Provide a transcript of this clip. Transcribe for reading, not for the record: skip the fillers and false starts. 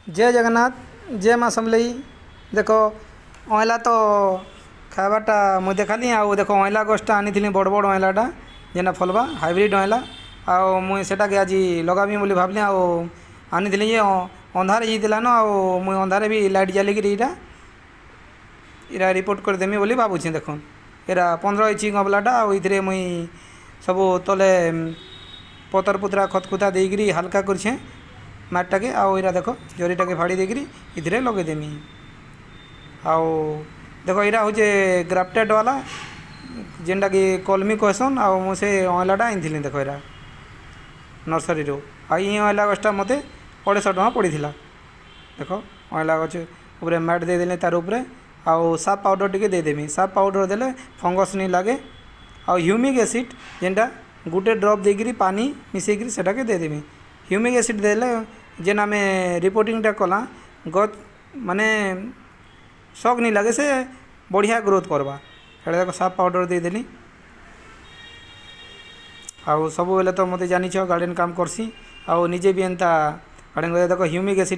जय जगन्नाथ जय माँ समलई। देख अँला तो खावाटा मुझे देखाली आउ देख अँला गछटा आनी बड़ बड़ अँलाटा जेना फलवा हाइब्रिड अँला आउ मुई सेटा के आज लगामी बोली भाबली आउ आनी ये अंधार होता न आउ मुई अंधारे भी लाइट जालिक इरा रिपोर्ट करदेमी बोली भावुँ। देख एरा 15 इंच गमलाटा आउ इथिरे मुई सब तले पतर पुतरा खतखुता देकरी हल्का करछे मैटा के आउ इरा देख जरीटा के फाड़ी देकरी इथिरे लगेदेमी। आउ देख इरा हूँ ग्राफ्टेड वाला जेनटा कि कलमी कहसन आउ मुझे अँलाटा आनी देख इरा नर्सरी आ अँला गछटा मत 250 टଙ୍କା पड़ीला। देख अँला गछ उपर मैट देदेले तार उपरे आउ साफ पाउडर टिके देदेमी। साफ पाउडर देले फंगस नहीं लगे आउ ह्यूमिक एसिड जेनटा गोटे ड्रप देकरी पानी मिसेकरी सेटा के देदेमी। ह्यूमिक एसिड देले जेन आम रिपोर्टिंगटा कला गच माने शक नहीं लगे से बढ़िया ग्रोथ करवा हेल्ला देख साफ पाउडर देदेली। आउ सब बेले तो मत जानी गार्डन काम करसी आउ निजे भी एंता गार्डन देख ह्यूमिक एसिड